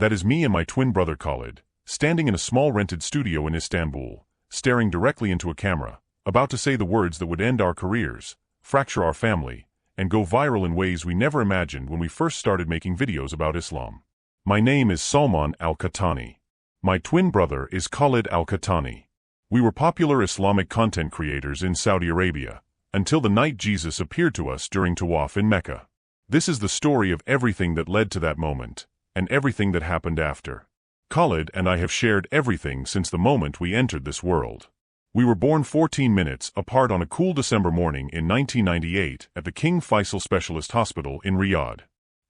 That is me and my twin brother Khalid, standing in a small rented studio in Istanbul, staring directly into a camera, about to say the words that would end our careers, fracture our family, and go viral in ways we never imagined when we first started making videos about Islam. My name is Salman Al-Qahtani. My twin brother is Khalid Al-Qahtani. We were popular Islamic content creators in Saudi Arabia, until the night Jesus appeared to us during Tawaf in Mecca. This is the story of everything that led to that moment, and everything that happened after. Khalid and I have shared everything since the moment we entered this world. We were born 14 minutes apart on a cool December morning in 1998 at the King Faisal Specialist Hospital in Riyadh.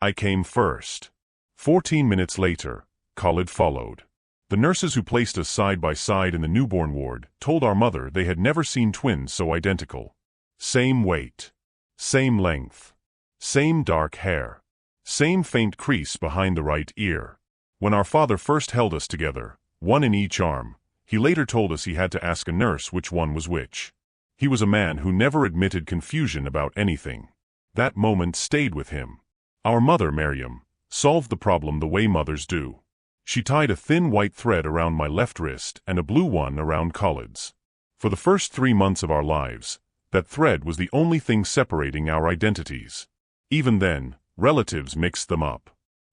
I came first. 14 minutes later, Khalid followed. The nurses who placed us side by side in the newborn ward told our mother they had never seen twins so identical. Same weight. Same length. Same dark hair. Same faint crease behind the right ear. When our father first held us together, one in each arm, he later told us he had to ask a nurse which one was which. He was a man who never admitted confusion about anything. That moment stayed with him. Our mother, Maryam, solved the problem the way mothers do. She tied a thin white thread around my left wrist and a blue one around Khalid's. For the first 3 months of our lives, that thread was the only thing separating our identities. Even then, relatives mixed them up.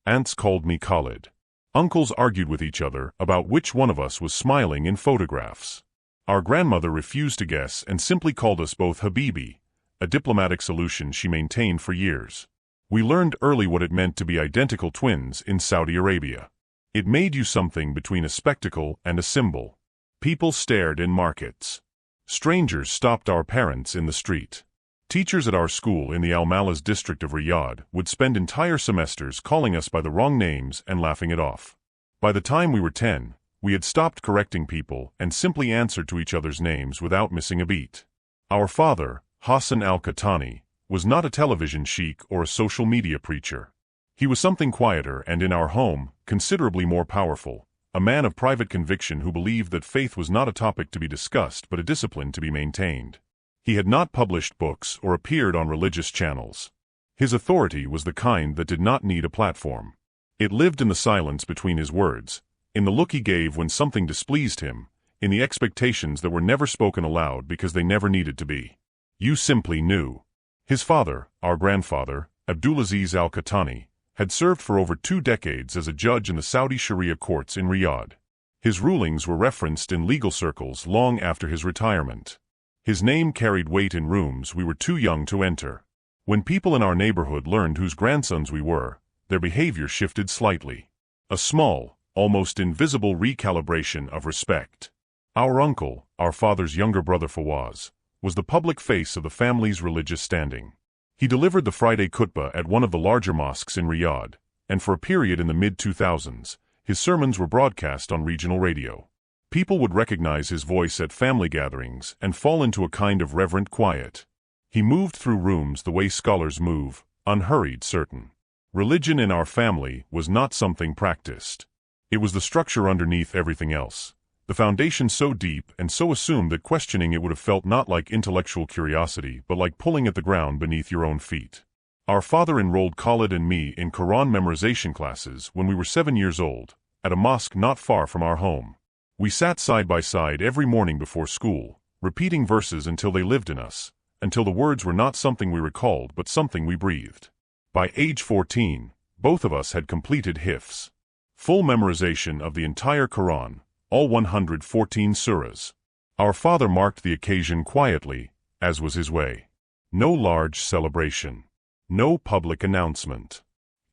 Aunts called me Khalid. Uncles argued with each other about which one of us was smiling in photographs. Our grandmother refused to guess and simply called us both Habibi, a diplomatic solution she maintained for years. We learned early what it meant to be identical twins in Saudi Arabia. It made you something between a spectacle and a symbol. People stared in markets. Strangers stopped our parents in the street. Teachers at our school in the Al-Malaz district of Riyadh would spend entire semesters calling us by the wrong names and laughing it off. By the time we were 10, we had stopped correcting people and simply answered to each other's names without missing a beat. Our father, Hassan Al-Qahtani, was not a television sheikh or a social media preacher. He was something quieter and, in our home, considerably more powerful, a man of private conviction who believed that faith was not a topic to be discussed but a discipline to be maintained. He had not published books or appeared on religious channels. His authority was the kind that did not need a platform. It lived in the silence between his words, in the look he gave when something displeased him, in the expectations that were never spoken aloud because they never needed to be. You simply knew. His father, our grandfather, Abdulaziz Al-Qahtani, had served for over 2 decades as a judge in the Saudi Sharia courts in Riyadh. His rulings were referenced in legal circles long after his retirement. His name carried weight in rooms we were too young to enter. When people in our neighborhood learned whose grandsons we were, their behavior shifted slightly. A small, almost invisible recalibration of respect. Our uncle, our father's younger brother Fawaz, was the public face of the family's religious standing. He delivered the Friday khutbah at one of the larger mosques in Riyadh, and for a period in the mid-2000s, his sermons were broadcast on regional radio. People would recognize his voice at family gatherings and fall into a kind of reverent quiet. He moved through rooms the way scholars move, unhurried, certain. Religion in our family was not something practiced. It was the structure underneath everything else, the foundation so deep and so assumed that questioning it would have felt not like intellectual curiosity but like pulling at the ground beneath your own feet. Our father enrolled Khalid and me in Quran memorization classes when we were 7 years old, at a mosque not far from our home. We sat side by side every morning before school, repeating verses until they lived in us, until the words were not something we recalled but something we breathed. By age 14, both of us had completed hifz. Full memorization of the entire Quran, all 114 surahs. Our father marked the occasion quietly, as was his way. No large celebration. No public announcement.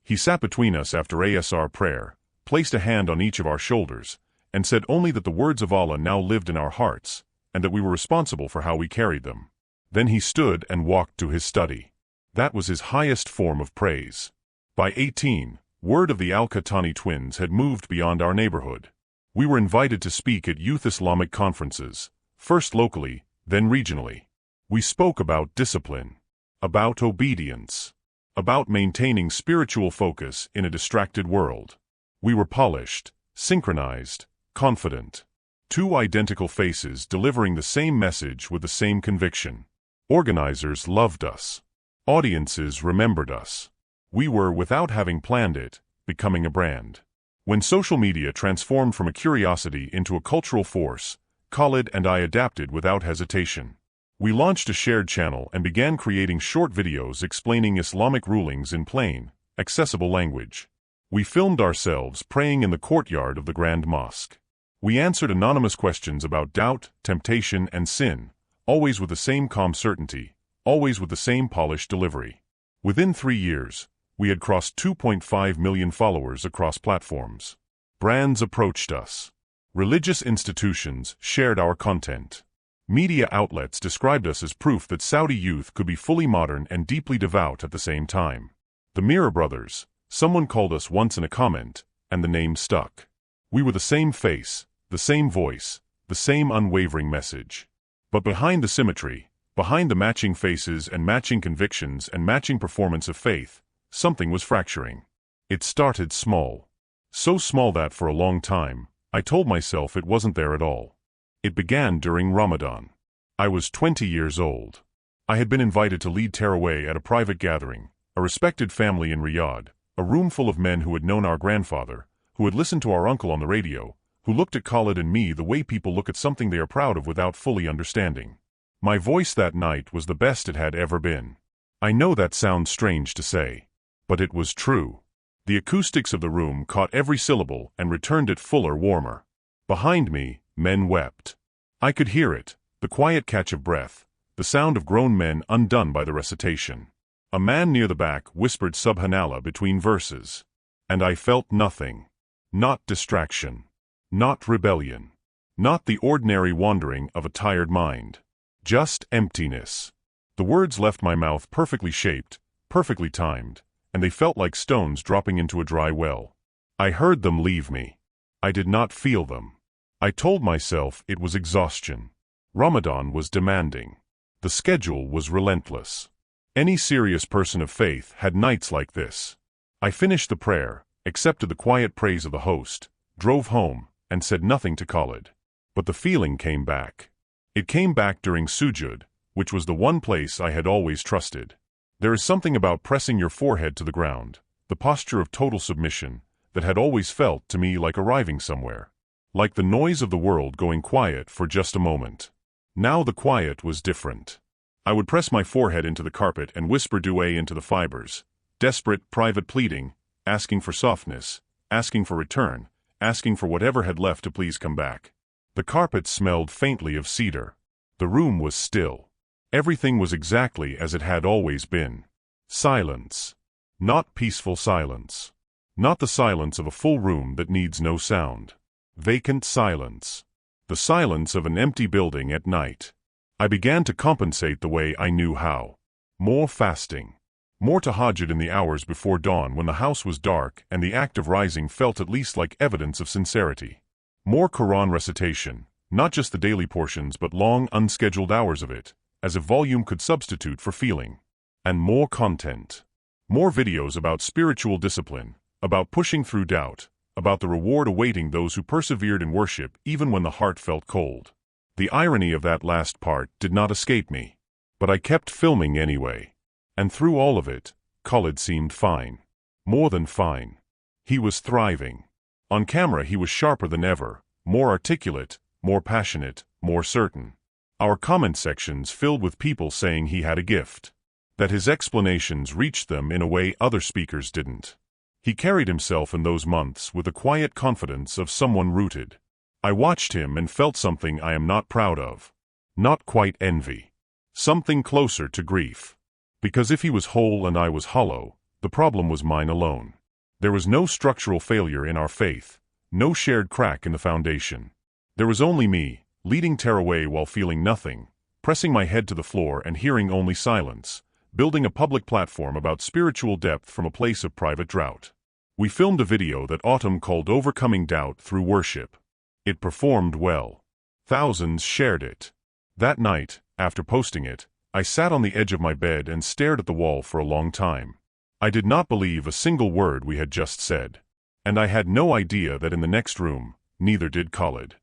He sat between us after Asr prayer, placed a hand on each of our shoulders, and said only that the words of Allah now lived in our hearts, and that we were responsible for how we carried them. Then he stood and walked to his study. That was his highest form of praise. By 18, word of the Al-Qahtani twins had moved beyond our neighborhood. We were invited to speak at youth Islamic conferences, first locally, then regionally. We spoke about discipline, about obedience, about maintaining spiritual focus in a distracted world. We were polished, synchronized, confident. 2 identical faces delivering the same message with the same conviction. Organizers loved us. Audiences remembered us. We were, without having planned it, becoming a brand. When social media transformed from a curiosity into a cultural force, Khalid and I adapted without hesitation. We launched a shared channel and began creating short videos explaining Islamic rulings in plain, accessible language. We filmed ourselves praying in the courtyard of the Grand Mosque. We answered anonymous questions about doubt, temptation, and sin, always with the same calm certainty, always with the same polished delivery. Within 3 years, we had crossed 2.5 million followers across platforms. Brands approached us. Religious institutions shared our content. Media outlets described us as proof that Saudi youth could be fully modern and deeply devout at the same time. The Mirror Brothers, someone called us once in a comment, and the name stuck. We were the same face, the same voice, the same unwavering message. But behind the symmetry, behind the matching faces and matching convictions and matching performance of faith, something was fracturing. It started small. So small that for a long time, I told myself it wasn't there at all. It began during Ramadan. I was 20 years old. I had been invited to lead Tarawih at a private gathering, a respected family in Riyadh, a room full of men who had known our grandfather, who had listened to our uncle on the radio, who looked at Khalid and me the way people look at something they are proud of without fully understanding. My voice that night was the best it had ever been. I know that sounds strange to say, but it was true. The acoustics of the room caught every syllable and returned it fuller, warmer. Behind me, men wept. I could hear it, the quiet catch of breath, the sound of grown men undone by the recitation. A man near the back whispered Subhanallah between verses. And I felt nothing. Not distraction. Not rebellion. Not the ordinary wandering of a tired mind. Just emptiness. The words left my mouth perfectly shaped, perfectly timed, and they felt like stones dropping into a dry well. I heard them leave me. I did not feel them. I told myself it was exhaustion. Ramadan was demanding. The schedule was relentless. Any serious person of faith had nights like this. I finished the prayer, accepted the quiet praise of the host, drove home, and said nothing to Khalid. But the feeling came back. It came back during sujud, which was the one place I had always trusted. There is something about pressing your forehead to the ground, the posture of total submission, that had always felt to me like arriving somewhere. Like the noise of the world going quiet for just a moment. Now the quiet was different. I would press my forehead into the carpet and whisper dua into the fibers, desperate, private pleading, asking for softness, asking for return, asking for whatever had left to please come back. The carpet smelled faintly of cedar. The room was still. Everything was exactly as it had always been. Silence. Not peaceful silence. Not the silence of a full room that needs no sound. Vacant silence. The silence of an empty building at night. I began to compensate the way I knew how. More fasting. More tahajjud in the hours before dawn when the house was dark and the act of rising felt at least like evidence of sincerity. More Quran recitation, not just the daily portions but long unscheduled hours of it, as if volume could substitute for feeling. And more content. More videos about spiritual discipline, about pushing through doubt, about the reward awaiting those who persevered in worship even when the heart felt cold. The irony of that last part did not escape me. But I kept filming anyway. And through all of it, Khalid seemed fine. More than fine. He was thriving. On camera he was sharper than ever, more articulate, more passionate, more certain. Our comment sections filled with people saying he had a gift. That his explanations reached them in a way other speakers didn't. He carried himself in those months with the quiet confidence of someone rooted. I watched him and felt something I am not proud of. Not quite envy. Something closer to grief. Because if he was whole and I was hollow, the problem was mine alone. There was no structural failure in our faith, no shared crack in the foundation. There was only me, leading Tarawih while feeling nothing, pressing my head to the floor and hearing only silence, building a public platform about spiritual depth from a place of private drought. We filmed a video that Autumn called Overcoming Doubt Through Worship. It performed well. Thousands shared it. That night, after posting it, I sat on the edge of my bed and stared at the wall for a long time. I did not believe a single word we had just said. And I had no idea that in the next room, neither did Khalid.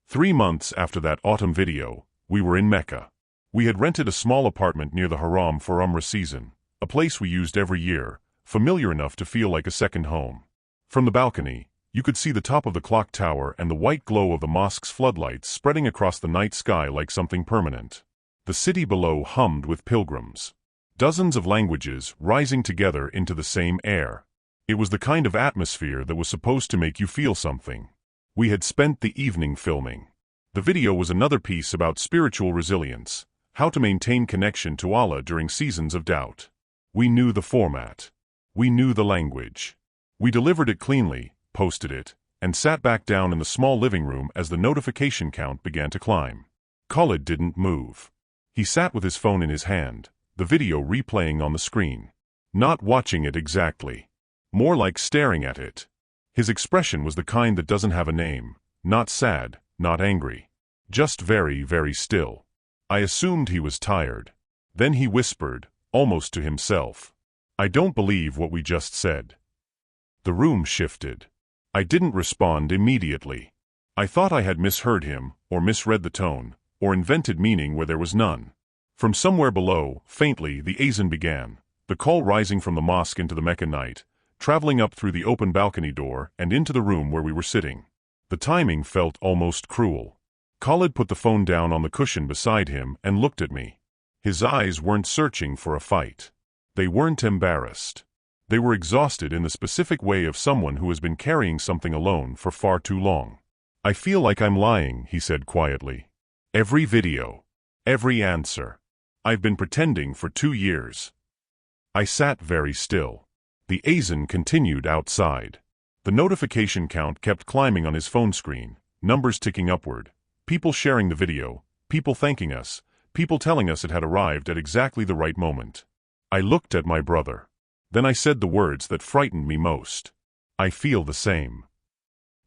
3 months after that Autumn video, we were in Mecca. We had rented a small apartment near the Haram for Umrah season, a place we used every year, familiar enough to feel like a second home. From the balcony, You could see the top of the clock tower and the white glow of the mosque's floodlights spreading across the night sky like something permanent. The city below hummed with pilgrims. Dozens of languages rising together into the same air. It was the kind of atmosphere that was supposed to make you feel something. We had spent the evening filming. The video was another piece about spiritual resilience, how to maintain connection to Allah during seasons of doubt. We knew the format. We knew the language. We delivered it cleanly, posted it, and sat back down in the small living room as the notification count began to climb. Khalid didn't move. He sat with his phone in his hand, the video replaying on the screen. Not watching it exactly. More like staring at it. His expression was the kind that doesn't have a name, not sad, not angry. Just very, very still. I assumed he was tired. Then he whispered, almost to himself, "I don't believe what we just said." The room shifted. I didn't respond immediately. I thought I had misheard him, or misread the tone, or invented meaning where there was none. From somewhere below, faintly, the azan began, the call rising from the mosque into the Mecca night, traveling up through the open balcony door and into the room where we were sitting. The timing felt almost cruel. Khalid put the phone down on the cushion beside him and looked at me. His eyes weren't searching for a fight. They weren't embarrassed. They were exhausted in the specific way of someone who has been carrying something alone for far too long. "I feel like I'm lying," he said quietly. "Every video. Every answer. I've been pretending for 2 years." I sat very still. The azan continued outside. The notification count kept climbing on his phone screen, numbers ticking upward, people sharing the video, people thanking us, people telling us it had arrived at exactly the right moment. I looked at my brother. Then I said the words that frightened me most. "I feel the same."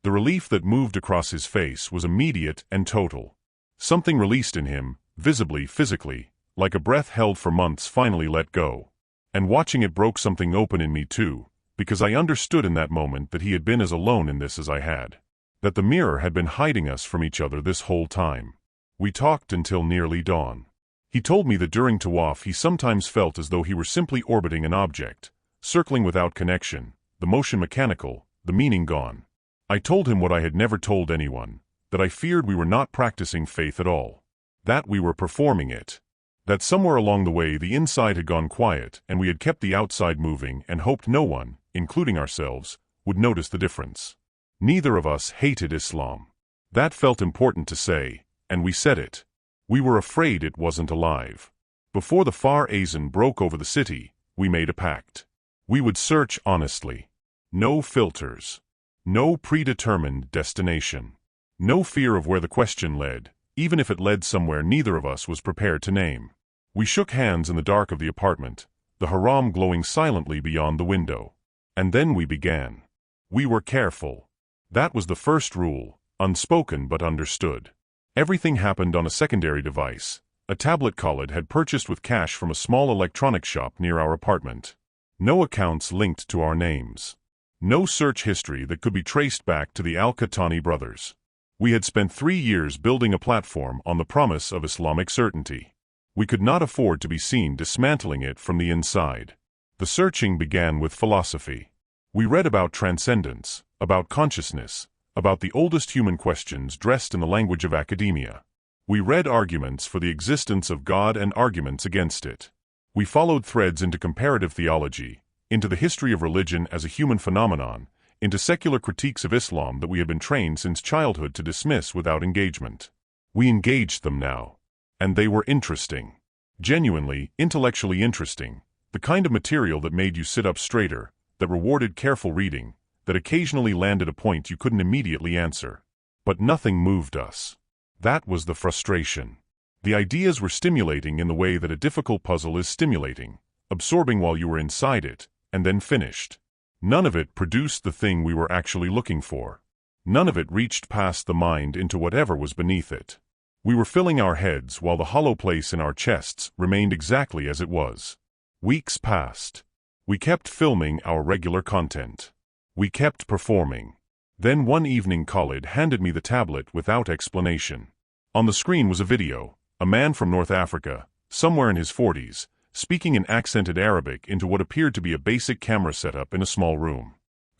The relief that moved across his face was immediate and total. Something released in him, visibly, physically, like a breath held for months finally let go. And watching it broke something open in me too, because I understood in that moment that he had been as alone in this as I had. That the mirror had been hiding us from each other this whole time. We talked until nearly dawn. He told me that during Tawaf he sometimes felt as though he were simply orbiting an object, circling without connection, the motion mechanical, the meaning gone. I told him what I had never told anyone, that I feared we were not practicing faith at all. That we were performing it. That somewhere along the way the inside had gone quiet and we had kept the outside moving and hoped no one, including ourselves, would notice the difference. Neither of us hated Islam. That felt important to say, and we said it. We were afraid it wasn't alive. Before the far azan broke over the city, we made a pact. We would search honestly. No filters. No predetermined destination. No fear of where the question led, even if it led somewhere neither of us was prepared to name. We shook hands in the dark of the apartment, the haram glowing silently beyond the window. And then we began. We were careful. That was the first rule, unspoken but understood. Everything happened on a secondary device, a tablet Khalid had purchased with cash from a small electronics shop near our apartment. No accounts linked to our names. No search history that could be traced back to the Al-Qahtani brothers. We had spent 3 years building a platform on the promise of Islamic certainty. We could not afford to be seen dismantling it from the inside. The searching began with philosophy. We read about transcendence, about consciousness, about the oldest human questions dressed in the language of academia. We read arguments for the existence of God and arguments against it. We followed threads into comparative theology, into the history of religion as a human phenomenon, into secular critiques of Islam that we had been trained since childhood to dismiss without engagement. We engaged them now. And they were interesting. Genuinely, intellectually interesting. The kind of material that made you sit up straighter, that rewarded careful reading, that occasionally landed a point you couldn't immediately answer. But nothing moved us. That was the frustration. The ideas were stimulating in the way that a difficult puzzle is stimulating, absorbing while you were inside it, and then finished. None of it produced the thing we were actually looking for. None of it reached past the mind into whatever was beneath it. We were filling our heads while the hollow place in our chests remained exactly as it was. Weeks passed. We kept filming our regular content. We kept performing. Then one evening Khalid handed me the tablet without explanation. On the screen was a video, a man from North Africa, somewhere in his 40s, speaking in accented Arabic into what appeared to be a basic camera setup in a small room.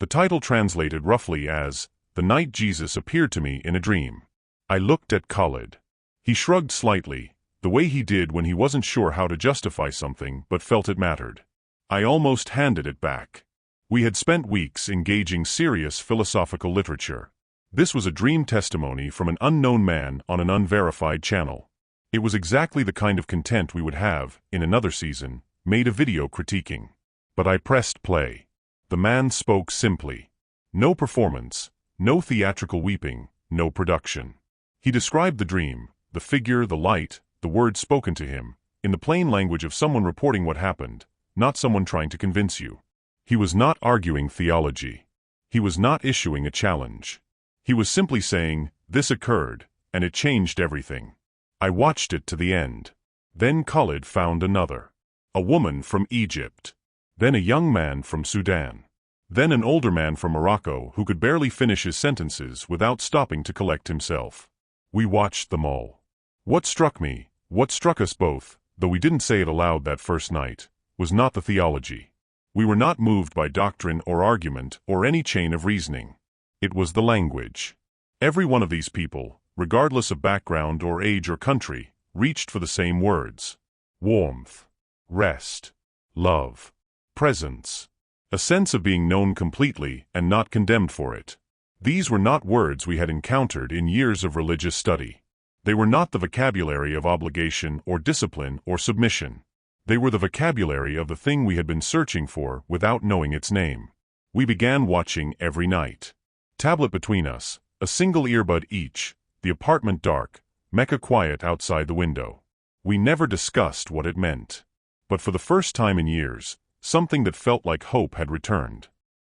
The title translated roughly as, "The Night Jesus Appeared to Me in a Dream." I looked at Khalid. He shrugged slightly, the way he did when he wasn't sure how to justify something but felt it mattered. I almost handed it back. We had spent weeks engaging serious philosophical literature. This was a dream testimony from an unknown man on an unverified channel. It was exactly the kind of content we would have, in another season, made a video critiquing. But I pressed play. The man spoke simply. No performance, no theatrical weeping, no production. He described the dream, the figure, the light, the words spoken to him, in the plain language of someone reporting what happened, not someone trying to convince you. He was not arguing theology. He was not issuing a challenge. He was simply saying, "This occurred, and it changed everything." I watched it to the end. Then Khalid found another. A woman from Egypt. Then a young man from Sudan. Then an older man from Morocco who could barely finish his sentences without stopping to collect himself. We watched them all. What struck me, what struck us both, though we didn't say it aloud that first night, was not the theology. We were not moved by doctrine or argument or any chain of reasoning. It was the language. Every one of these people, regardless of background or age or country, reached for the same words. Warmth, rest, love, presence, a sense of being known completely and not condemned for it. These were not words we had encountered in years of religious study. They were not the vocabulary of obligation or discipline or submission. They were the vocabulary of the thing we had been searching for without knowing its name. We began watching every night. Tablet between us, a single earbud each, the apartment dark, Mecca quiet outside the window. We never discussed what it meant. But for the first time in years, something that felt like hope had returned.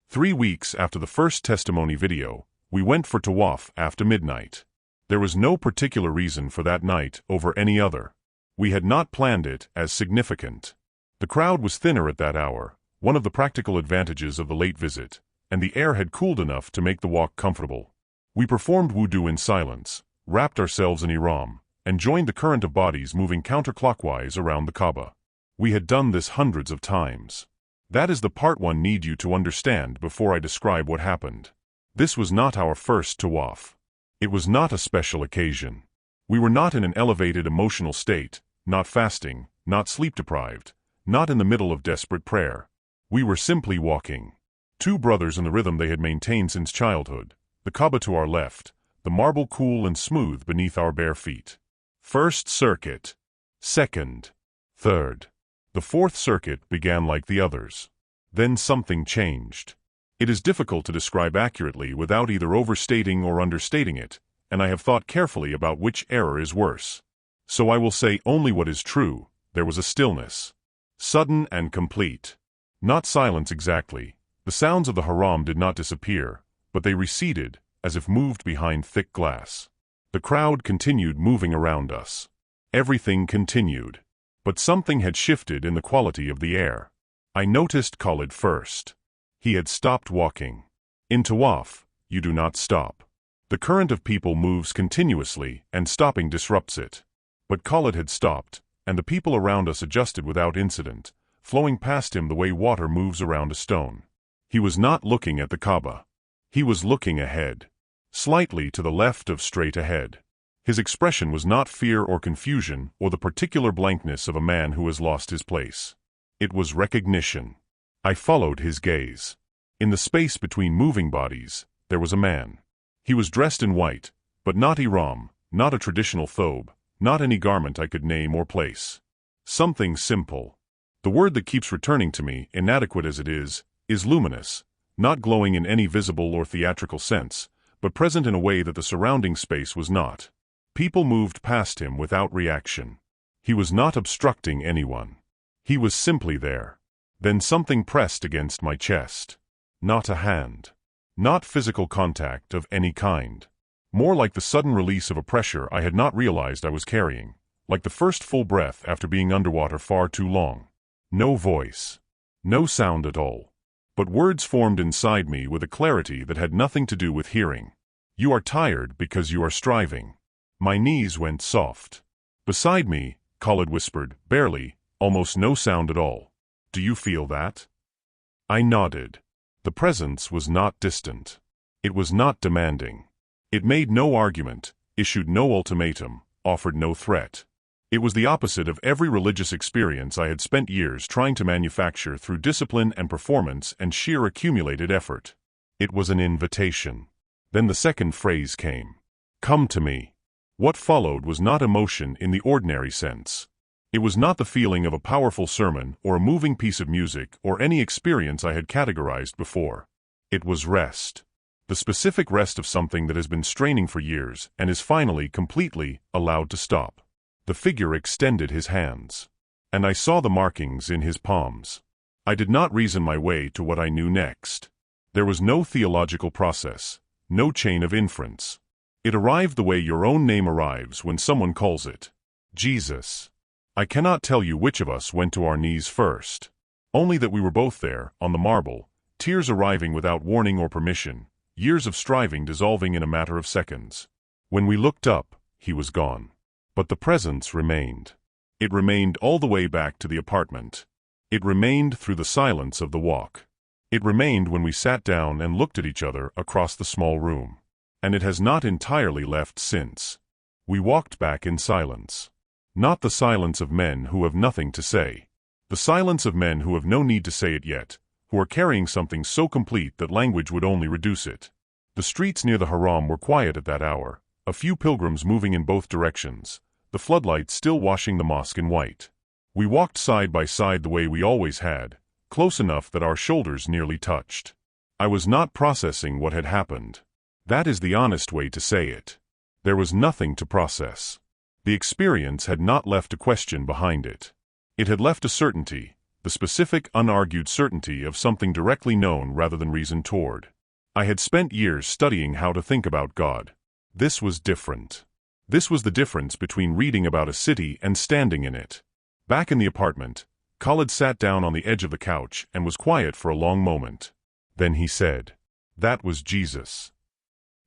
3 weeks after the first testimony video, we went for Tawaf after midnight. There was no particular reason for that night over any other. We had not planned it as significant. The crowd was thinner at that hour, one of the practical advantages of the late visit, and the air had cooled enough to make the walk comfortable. We performed wudu in silence, wrapped ourselves in ihram, and joined the current of bodies moving counterclockwise around the Kaaba. We had done this hundreds of times. That is the part one need you to understand before I describe what happened. This was not our first tawaf. It was not a special occasion. We were not in an elevated emotional state, not fasting, not sleep-deprived, not in the middle of desperate prayer. We were simply walking. 2 brothers in the rhythm they had maintained since childhood, the Kaaba to our left, the marble cool and smooth beneath our bare feet. First circuit. Second. Third. The 4th circuit began like the others. Then something changed. It is difficult to describe accurately without either overstating or understating it, and I have thought carefully about which error is worse. So I will say only what is true. There was a stillness. Sudden and complete. Not silence exactly. The sounds of the haram did not disappear, but they receded, as if moved behind thick glass. The crowd continued moving around us. Everything continued. But something had shifted in the quality of the air. I noticed Khalid first. He had stopped walking. In Tawaf, you do not stop. The current of people moves continuously, and stopping disrupts it. But Khalid had stopped, and the people around us adjusted without incident, flowing past him the way water moves around a stone. He was not looking at the Kaaba. He was looking ahead. Slightly to the left of straight ahead. His expression was not fear or confusion or the particular blankness of a man who has lost his place. It was recognition. I followed his gaze. In the space between moving bodies, there was a man. He was dressed in white, but not ihram, not a traditional thobe, not any garment I could name or place. Something simple. The word that keeps returning to me, inadequate as it is luminous, not glowing in any visible or theatrical sense, but present in a way that the surrounding space was not. People moved past him without reaction. He was not obstructing anyone. He was simply there. Then something pressed against my chest. Not a hand. Not physical contact of any kind. More like the sudden release of a pressure I had not realized I was carrying, like the first full breath after being underwater far too long. No voice. No sound at all. But words formed inside me with a clarity that had nothing to do with hearing. You are tired because you are striving. My knees went soft. Beside me, Khalid whispered, barely, almost no sound at all. Do you feel that? I nodded. The presence was not distant. It was not demanding. It made no argument, issued no ultimatum, offered no threat. It was the opposite of every religious experience I had spent years trying to manufacture through discipline and performance and sheer accumulated effort. It was an invitation. Then the second phrase came. Come to me. What followed was not emotion in the ordinary sense. It was not the feeling of a powerful sermon or a moving piece of music or any experience I had categorized before. It was rest. The specific rest of something that has been straining for years and is finally, completely, allowed to stop. The figure extended his hands, and I saw the markings in his palms. I did not reason my way to what I knew next. There was no theological process, no chain of inference. It arrived the way your own name arrives when someone calls it. Jesus. I cannot tell you which of us went to our knees first. Only that we were both there, on the marble, tears arriving without warning or permission, years of striving dissolving in a matter of seconds. When we looked up, he was gone. But the presence remained. It remained all the way back to the apartment. It remained through the silence of the walk. It remained when we sat down and looked at each other across the small room. And it has not entirely left since. We walked back in silence. Not the silence of men who have nothing to say. The silence of men who have no need to say it yet, who are carrying something so complete that language would only reduce it. The streets near the Haram were quiet at that hour, a few pilgrims moving in both directions, the floodlights still washing the mosque in white. We walked side by side the way we always had, close enough that our shoulders nearly touched. I was not processing what had happened. That is the honest way to say it. There was nothing to process. The experience had not left a question behind it. It had left a certainty, the specific, unargued certainty of something directly known rather than reasoned toward. I had spent years studying how to think about God. This was different. This was the difference between reading about a city and standing in it. Back in the apartment, Khalid sat down on the edge of the couch and was quiet for a long moment. Then he said, "That was Jesus."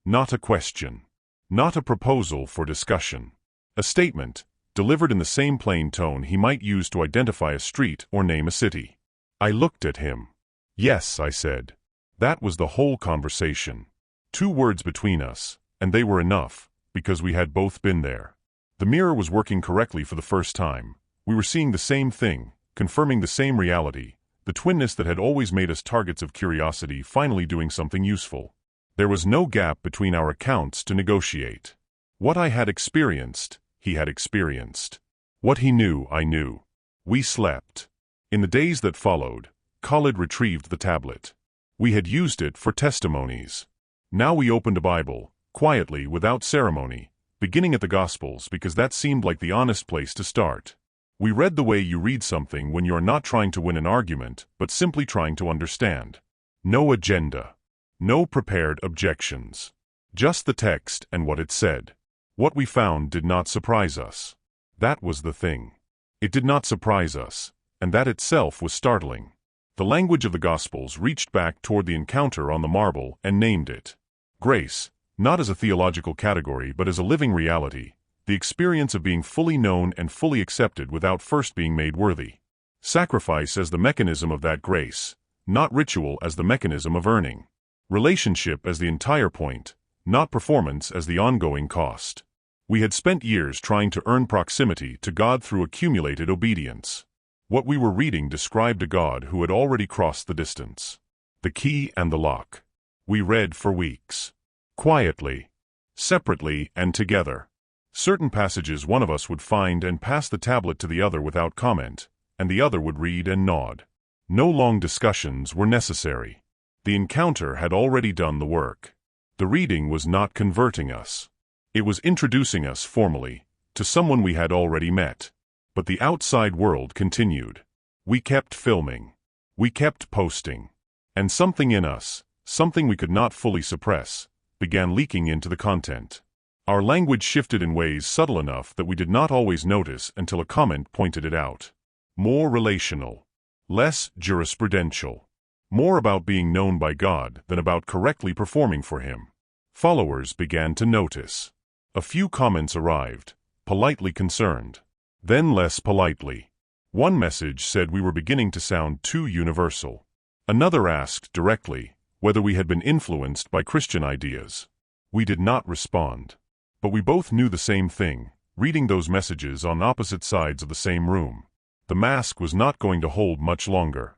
Not a question. Not a proposal for discussion. A statement, delivered in the same plain tone he might use to identify a street or name a city. I looked at him. Yes, I said. That was the whole conversation. 2 words between us, and they were enough, because we had both been there. The mirror was working correctly for the first time. We were seeing the same thing, confirming the same reality, the twinness that had always made us targets of curiosity finally doing something useful. There was no gap between our accounts to negotiate. What I had experienced, he had experienced. What he knew, I knew. We slept. In the days that followed, Khalid retrieved the tablet. We had used it for testimonies. Now we opened a Bible, quietly, without ceremony, beginning at the Gospels because that seemed like the honest place to start. We read the way you read something when you are not trying to win an argument, but simply trying to understand. No agenda. No prepared objections. Just the text and what it said. What we found did not surprise us. That was the thing. It did not surprise us, and that itself was startling. The language of the Gospels reached back toward the encounter on the marble and named it. Grace, not as a theological category but as a living reality, the experience of being fully known and fully accepted without first being made worthy. Sacrifice as the mechanism of that grace, not ritual as the mechanism of earning. Relationship as the entire point, not performance as the ongoing cost. We had spent years trying to earn proximity to God through accumulated obedience. What we were reading described a God who had already crossed the distance. The key and the lock. We read for weeks. Quietly. Separately and together. Certain passages one of us would find and pass the tablet to the other without comment, and the other would read and nod. No long discussions were necessary. The encounter had already done the work. The reading was not converting us. It was introducing us formally to someone we had already met. But the outside world continued. We kept filming. We kept posting. And something in us, something we could not fully suppress, began leaking into the content. Our language shifted in ways subtle enough that we did not always notice until a comment pointed it out. More relational. Less jurisprudential. More about being known by God than about correctly performing for Him. Followers began to notice. A few comments arrived, politely concerned. Then less politely. One message said we were beginning to sound too universal. Another asked directly whether we had been influenced by Christian ideas. We did not respond. But we both knew the same thing, reading those messages on opposite sides of the same room. The mask was not going to hold much longer.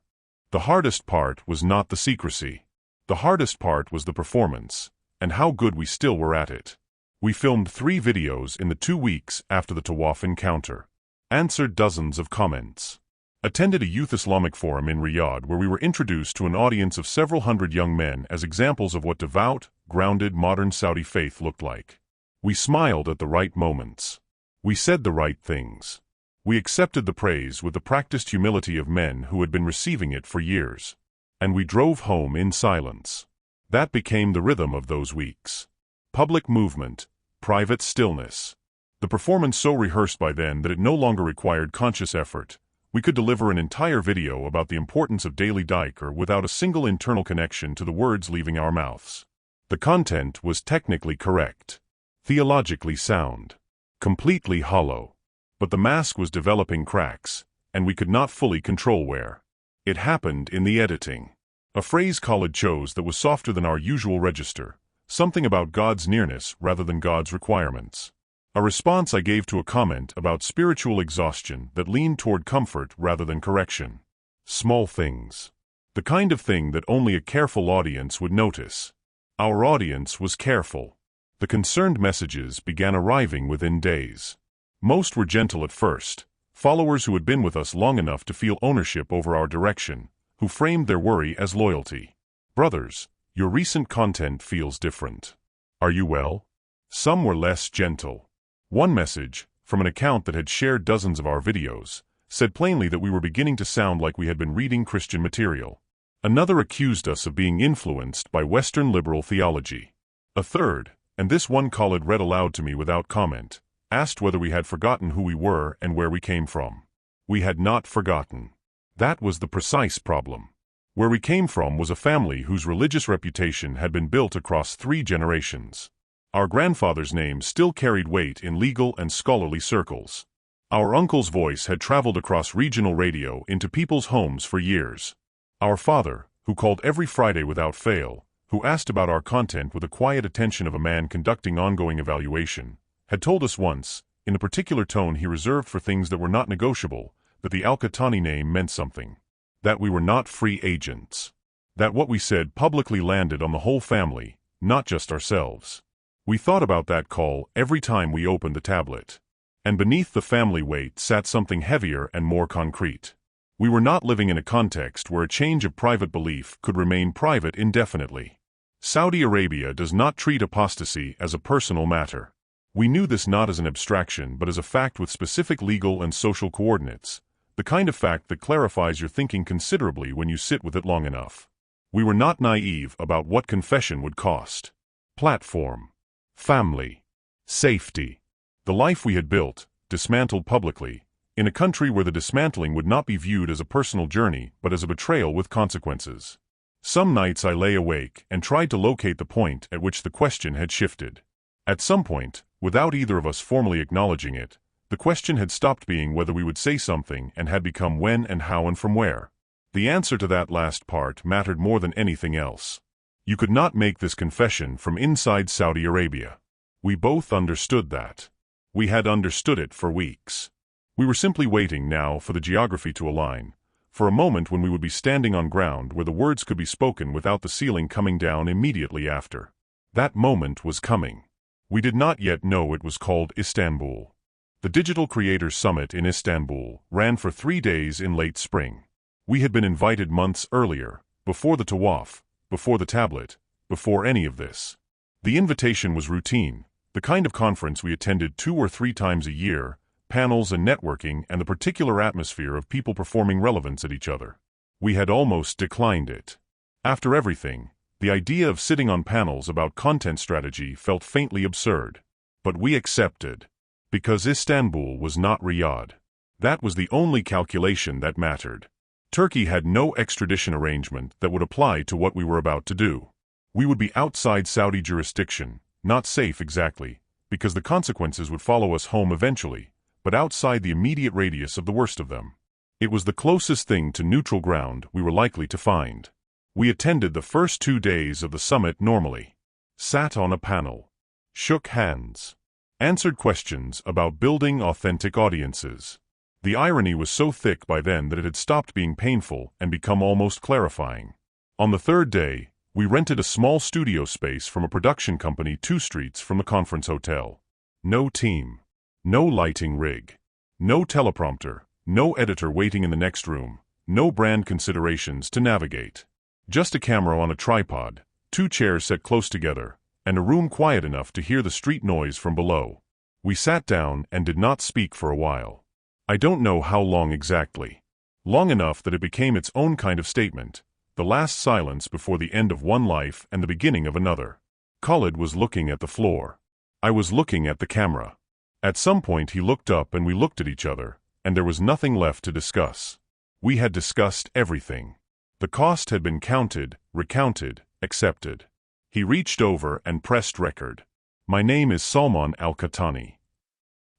The hardest part was not the secrecy. The hardest part was the performance, and how good we still were at it. We filmed 3 videos in the 2 weeks after the Tawaf encounter. Answered dozens of comments. Attended a youth Islamic forum in Riyadh where we were introduced to an audience of several hundred young men as examples of what devout, grounded modern Saudi faith looked like. We smiled at the right moments. We said the right things. We accepted the praise with the practiced humility of men who had been receiving it for years. And we drove home in silence. That became the rhythm of those weeks. Public movement, private stillness. The performance so rehearsed by then that it no longer required conscious effort. We could deliver an entire video about the importance of daily dhikr without a single internal connection to the words leaving our mouths. The content was technically correct, theologically sound, completely hollow. But the mask was developing cracks, and we could not fully control where. It happened in the editing. A phrase Khalid chose that was softer than our usual register, something about God's nearness rather than God's requirements. A response I gave to a comment about spiritual exhaustion that leaned toward comfort rather than correction. Small things. The kind of thing that only a careful audience would notice. Our audience was careful. The concerned messages began arriving within days. Most were gentle at first, followers who had been with us long enough to feel ownership over our direction, who framed their worry as loyalty. Brothers, your recent content feels different. Are you well? Some were less gentle. One message, from an account that had shared dozens of our videos, said plainly that we were beginning to sound like we had been reading Christian material. Another accused us of being influenced by Western liberal theology. A third, and this one Khalid read aloud to me without comment, asked whether we had forgotten who we were and where we came from. We had not forgotten. That was the precise problem. Where we came from was a family whose religious reputation had been built across 3 generations. Our grandfather's name still carried weight in legal and scholarly circles. Our uncle's voice had traveled across regional radio into people's homes for years. Our father, who called every Friday without fail, who asked about our content with the quiet attention of a man conducting ongoing evaluation, had told us once, in a particular tone he reserved for things that were not negotiable, that the Al-Qahtani name meant something. That we were not free agents. That what we said publicly landed on the whole family, not just ourselves. We thought about that call every time we opened the tablet. And beneath the family weight sat something heavier and more concrete. We were not living in a context where a change of private belief could remain private indefinitely. Saudi Arabia does not treat apostasy as a personal matter. We knew this not as an abstraction but as a fact with specific legal and social coordinates, the kind of fact that clarifies your thinking considerably when you sit with it long enough. We were not naive about what confession would cost. Platform. Family. Safety. The life we had built, dismantled publicly, in a country where the dismantling would not be viewed as a personal journey but as a betrayal with consequences. Some nights I lay awake and tried to locate the point at which the question had shifted. At some point, without either of us formally acknowledging it, the question had stopped being whether we would say something and had become when and how and from where. The answer to that last part mattered more than anything else. You could not make this confession from inside Saudi Arabia. We both understood that. We had understood it for weeks. We were simply waiting now for the geography to align, for a moment when we would be standing on ground where the words could be spoken without the ceiling coming down immediately after. That moment was coming. We did not yet know it was called Istanbul. The Digital Creators Summit in Istanbul ran for 3 days in late spring. We had been invited months earlier, before the Tawaf, before the tablet, before any of this. The invitation was routine, the kind of conference we attended 2 or 3 times a year, panels and networking and the particular atmosphere of people performing relevance at each other. We had almost declined it. After everything, the idea of sitting on panels about content strategy felt faintly absurd. But we accepted. Because Istanbul was not Riyadh. That was the only calculation that mattered. Turkey had no extradition arrangement that would apply to what we were about to do. We would be outside Saudi jurisdiction, not safe exactly, because the consequences would follow us home eventually, but outside the immediate radius of the worst of them. It was the closest thing to neutral ground we were likely to find. We attended the first 2 days of the summit normally. Sat on a panel. Shook hands. Answered questions about building authentic audiences. The irony was so thick by then that it had stopped being painful and become almost clarifying. On the 3rd day, we rented a small studio space from a production company 2 streets from the conference hotel. No team. No lighting rig. No teleprompter. No editor waiting in the next room. No brand considerations to navigate. Just a camera on a tripod, 2 chairs set close together, and a room quiet enough to hear the street noise from below. We sat down and did not speak for a while. I don't know how long exactly. Long enough that it became its own kind of statement, the last silence before the end of one life and the beginning of another. Khalid was looking at the floor. I was looking at the camera. At some point he looked up and we looked at each other, and there was nothing left to discuss. We had discussed everything. The cost had been counted, recounted, accepted. He reached over and pressed record. My name is Salman Al-Qahtani.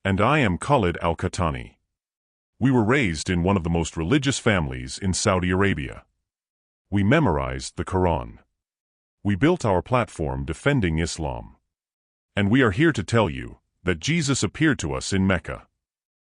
And I am Khalid Al-Qahtani. We were raised in one of the most religious families in Saudi Arabia. We memorized the Quran. We built our platform defending Islam. And we are here to tell you that Jesus appeared to us in Mecca.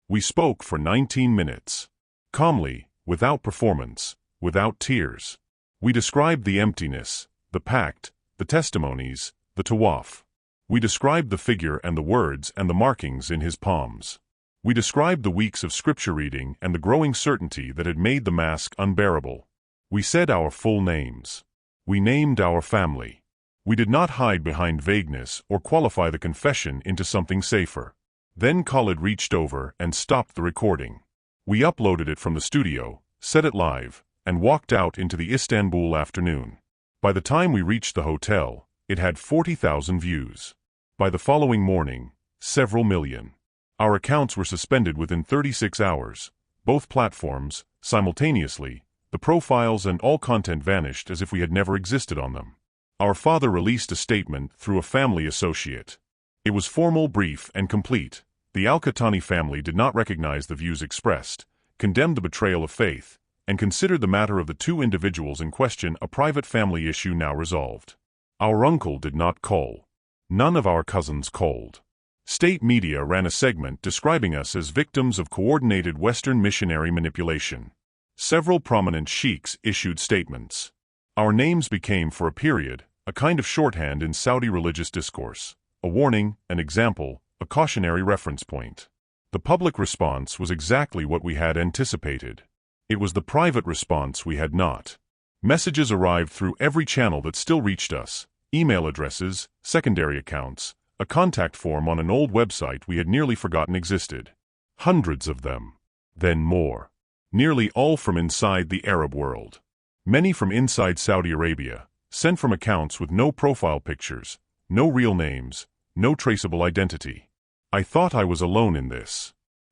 We spoke for 19 minutes. Calmly, without performance, without tears. We described the emptiness, the pact, the testimonies, the tawaf. We described the figure and the words and the markings in his palms. We described the weeks of scripture reading and the growing certainty that had made the mask unbearable. We said our full names. We named our family. We did not hide behind vagueness or qualify the confession into something safer. Then Khalid reached over and stopped the recording. We uploaded it from the studio, set it live, and walked out into the Istanbul afternoon. By the time we reached the hotel, it had 40,000 views. By the following morning, several million. Our accounts were suspended within 36 hours. Both platforms, simultaneously, the profiles and all content vanished as if we had never existed on them. Our father released a statement through a family associate. It was formal, brief, and complete. The Al-Qahtani family did not recognize the views expressed, condemned the betrayal of faith, and considered the matter of the 2 individuals in question a private family issue now resolved. Our uncle did not call. None of our cousins called. State media ran a segment describing us as victims of coordinated Western missionary manipulation. Several prominent sheiks issued statements. Our names became, for a period, a kind of shorthand in Saudi religious discourse, a warning, an example, a cautionary reference point. The public response was exactly what we had anticipated. It was the private response we had not. Messages arrived through every channel that still reached us, email addresses, secondary accounts, a contact form on an old website we had nearly forgotten existed. Hundreds of them. Then more. Nearly all from inside the Arab world. Many from inside Saudi Arabia, sent from accounts with no profile pictures, no real names, no traceable identity. I thought I was alone in this.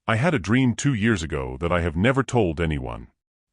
I had a dream 2 years ago that I have never told anyone.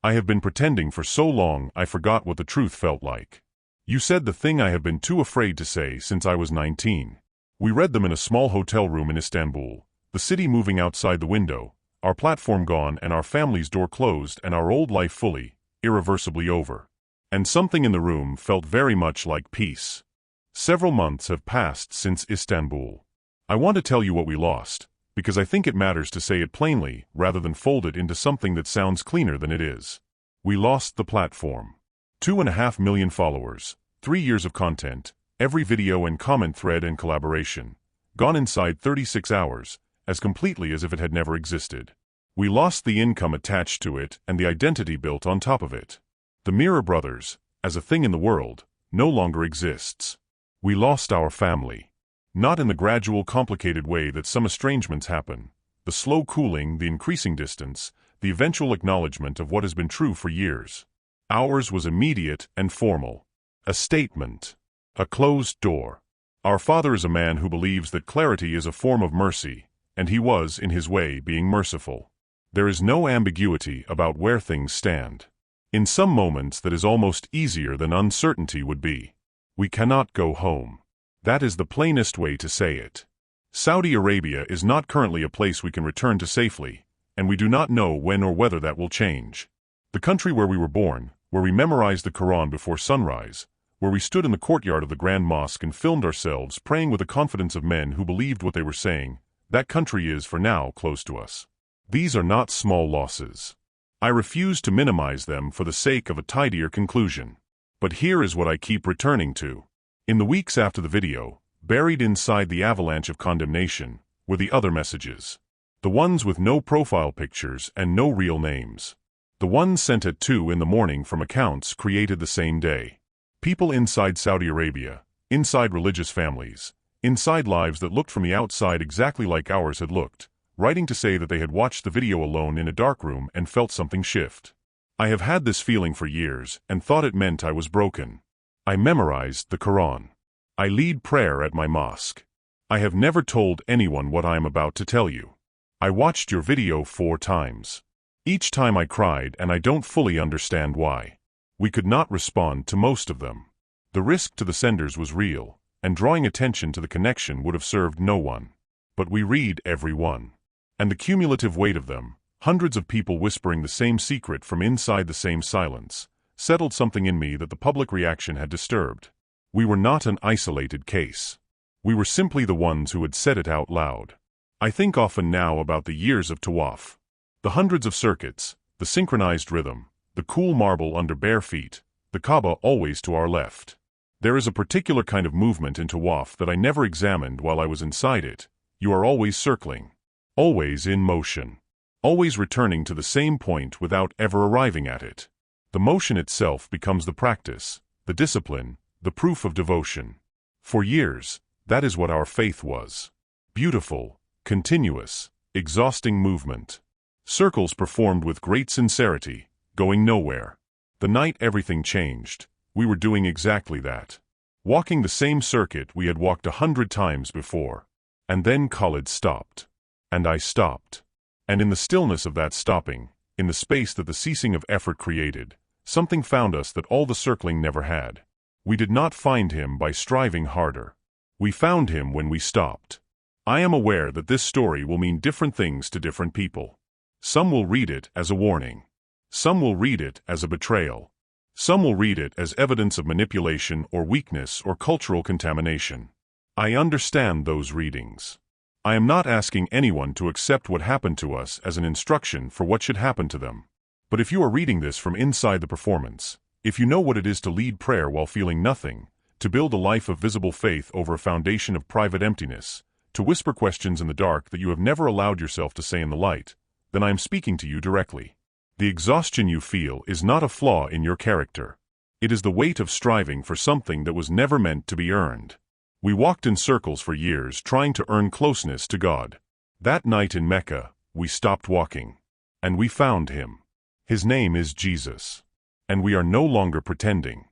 I have been pretending for so long I forgot what the truth felt like. You said the thing I have been too afraid to say since I was 19. We read them in a small hotel room in Istanbul, the city moving outside the window, our platform gone and our family's door closed and our old life fully, irreversibly over. And something in the room felt very much like peace. Several months have passed since Istanbul. I want to tell you what we lost, because I think it matters to say it plainly rather than fold it into something that sounds cleaner than it is. We lost the platform. 2.5 million followers, 3 years of content, every video and comment thread and collaboration, gone inside 36 hours, as completely as if it had never existed. We lost the income attached to it and the identity built on top of it. The Mirror Brothers, as a thing in the world, no longer exists. We lost our family. Not in the gradual, complicated way that some estrangements happen, the slow cooling, the increasing distance, the eventual acknowledgement of what has been true for years. Ours was immediate and formal. A statement. A closed door. Our father is a man who believes that clarity is a form of mercy, and he was, in his way, being merciful. There is no ambiguity about where things stand. In some moments that is almost easier than uncertainty would be. We cannot go home. That is the plainest way to say it. Saudi Arabia is not currently a place we can return to safely, and we do not know when or whether that will change. The country where we were born, where we memorized the Quran before sunrise, where we stood in the courtyard of the Grand Mosque and filmed ourselves praying with the confidence of men who believed what they were saying. That country is, for now, close to us. These are not small losses. I refuse to minimize them for the sake of a tidier conclusion. But here is what I keep returning to. In the weeks after the video, buried inside the avalanche of condemnation, were the other messages. The ones with no profile pictures and no real names. The ones sent at 2 in the morning from accounts created the same day. People inside Saudi Arabia, inside religious families, inside lives that looked from the outside exactly like ours had looked, writing to say that they had watched the video alone in a dark room and felt something shift. I have had this feeling for years and thought it meant I was broken. I memorized the Quran. I lead prayer at my mosque. I have never told anyone what I am about to tell you. I watched your video 4 times. Each time I cried, and I don't fully understand why. We could not respond to most of them. The risk to the senders was real, and drawing attention to the connection would have served no one. But we read every one. And the cumulative weight of them, hundreds of people whispering the same secret from inside the same silence, settled something in me that the public reaction had disturbed. We were not an isolated case. We were simply the ones who had said it out loud. I think often now about the years of Tawaf. The hundreds of circuits, the synchronized rhythm, the cool marble under bare feet, the Kaaba always to our left. There is a particular kind of movement in Tawaf that I never examined while I was inside it. You are always circling. Always in motion. Always returning to the same point without ever arriving at it. The motion itself becomes the practice, the discipline, the proof of devotion. For years, that is what our faith was. Beautiful, continuous, exhausting movement. Circles performed with great sincerity, going nowhere. The night everything changed, we were doing exactly that. Walking the same circuit we had walked 100 times before. And then Khalid stopped. And I stopped. And in the stillness of that stopping, in the space that the ceasing of effort created, something found us that all the circling never had. We did not find him by striving harder. We found him when we stopped. I am aware that this story will mean different things to different people. Some will read it as a warning. Some will read it as a betrayal. Some will read it as evidence of manipulation or weakness or cultural contamination. I understand those readings. I am not asking anyone to accept what happened to us as an instruction for what should happen to them. But if you are reading this from inside the performance, if you know what it is to lead prayer while feeling nothing, to build a life of visible faith over a foundation of private emptiness, to whisper questions in the dark that you have never allowed yourself to say in the light, then I am speaking to you directly. The exhaustion you feel is not a flaw in your character. It is the weight of striving for something that was never meant to be earned. We walked in circles for years trying to earn closeness to God. That night in Mecca, we stopped walking. And we found him. His name is Jesus. And we are no longer pretending.